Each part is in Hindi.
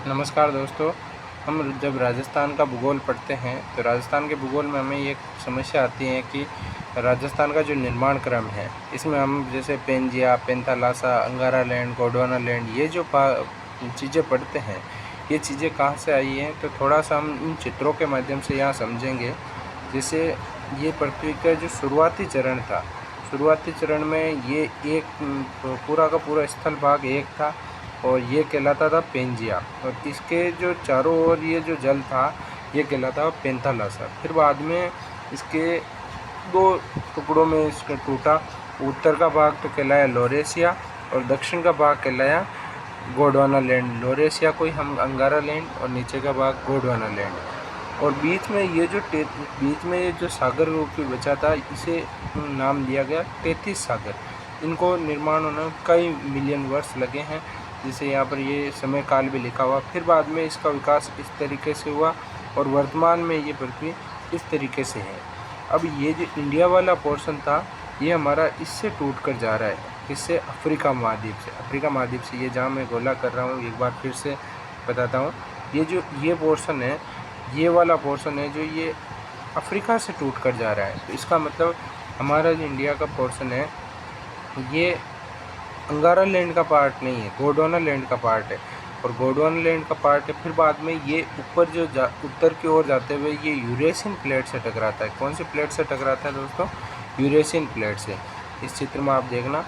नमस्कार दोस्तों। हम जब राजस्थान का भूगोल पढ़ते हैं तो राजस्थान के भूगोल में हमें ये समस्या आती है कि राजस्थान का जो निर्माण क्रम है इसमें हम जैसे पेंजिया, पेंथालासा, अंगारा लैंड, गोंडवाना लैंड ये जो चीज़ें पढ़ते हैं ये चीज़ें कहाँ से आई हैं, तो थोड़ा सा हम इन चित्रों के माध्यम से यहाँ समझेंगे। जैसे ये पृथ्वी का जो शुरुआती चरण था, शुरुआती चरण में ये एक पूरा का पूरा स्थल भाग एक था और ये कहलाता था पेंजिया, और इसके जो चारों ओर ये जो जल था ये कहलाता पेंथालासा। फिर बाद में इसके दो टुकड़ों में इसका टूटा। उत्तर का भाग तो कहलाया लोरेशिया और दक्षिण का भाग कहलाया गोंडवाना लैंड। लोरेशिया को ही हम अंगारा लैंड और नीचे का भाग गोंडवाना लैंड। और बीच में ये जो सागर रूपी बचा था इसे नाम दिया गया 33 सागर। इनको निर्माण होने में कई मिलियन वर्ष लगे हैं, जिसे यहाँ पर ये समय काल भी लिखा हुआ। फिर बाद में इसका विकास इस तरीके से हुआ और वर्तमान में ये पृथ्वी इस तरीके से है। अब ये जो इंडिया वाला पोर्शन था ये हमारा इससे टूट कर जा रहा है, इससे अफ्रीका महाद्वीप से ये जहाँ मैं गोला कर रहा हूँ एक बार फिर से बताता हूँ। ये पोर्शन है, ये वाला पोर्शन है जो ये अफ्रीका से टूट कर जा रहा है। तो इसका मतलब हमारा जो इंडिया का पोर्शन है ये अंगारा लैंड का पार्ट नहीं है, गोंडवाना लैंड का पार्ट है। और गोंडवाना लैंड का पार्ट है, फिर बाद में ये ऊपर जो उत्तर की ओर जाते हुए ये यूरेशियन प्लेट से टकराता है। कौन सी प्लेट से टकराता है दोस्तों? यूरेशियन प्लेट से। इस चित्र में आप देखना,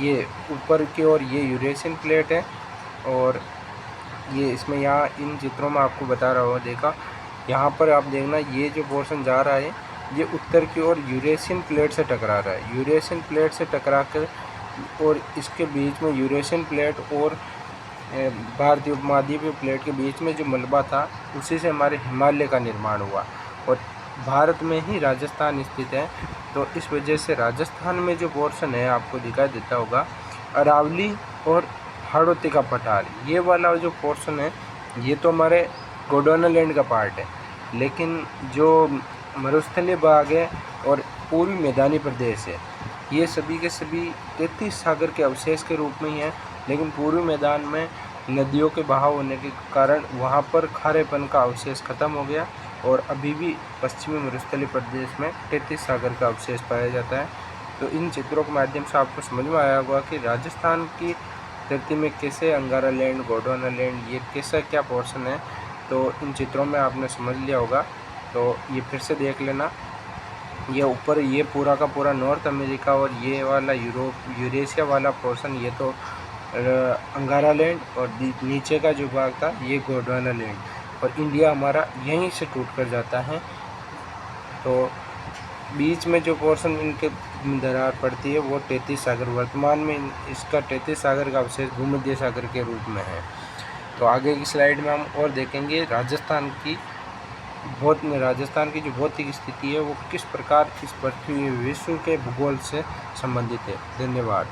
ये ऊपर की ओर ये यूरेशियन प्लेट है और ये इसमें यहाँ इन चित्रों में आपको बता रहा हूँ, देखा यहाँ पर आप देखना ये जो पोर्शन जा रहा है ये उत्तर की ओर यूरेशियन प्लेट से टकरा रहा है। यूरेशियन प्लेट से टकरा कर और इसके बीच में यूरेशियन प्लेट और भारतीय उपमहाद्वीपीय प्लेट के बीच में जो मलबा था उसी से हमारे हिमालय का निर्माण हुआ। और भारत में ही राजस्थान स्थित है, तो इस वजह से राजस्थान में जो पोर्शन है आपको दिखाई देता होगा अरावली और हाड़ौती का पठार, ये वाला जो पोर्शन है ये तो हमारे गोंडवाना लैंड का पार्ट है। लेकिन जो मरुस्थलीय भाग है और पूर्वी मैदानी प्रदेश है ये सभी के सभी 33 सागर के अवशेष के रूप में ही हैं। लेकिन पूर्वी मैदान में नदियों के बहाव होने के कारण वहाँ पर खारेपन का अवशेष खत्म हो गया और अभी भी पश्चिमी मरुस्थलीय प्रदेश में 33 सागर का अवशेष पाया जाता है। तो इन चित्रों के माध्यम से आपको समझ में आया होगा कि राजस्थान की धरती में कैसे अंगारा लैंड, गोंडवाना लैंड ये कैसा क्या पोर्शन है। तो इन चित्रों में आपने समझ लिया होगा, तो ये फिर से देख लेना। ये ऊपर ये पूरा का पूरा नॉर्थ अमेरिका और ये वाला यूरेशिया वाला पोर्शन ये तो अंगारा लैंड और नीचे का जो भाग था ये गोंडवाना लैंड, और इंडिया हमारा यहीं से टूट कर जाता है। तो बीच में जो पोर्शन इनके दरार पड़ती है वो 33 सागर, वर्तमान में इसका 33 सागर का अवशेष भूमध्य सागर के रूप में है। तो आगे की स्लाइड में हम और देखेंगे राजस्थान की जो भौतिक स्थिति है वो किस प्रकार इस पृथ्वी विश्व के भूगोल से संबंधित है। धन्यवाद।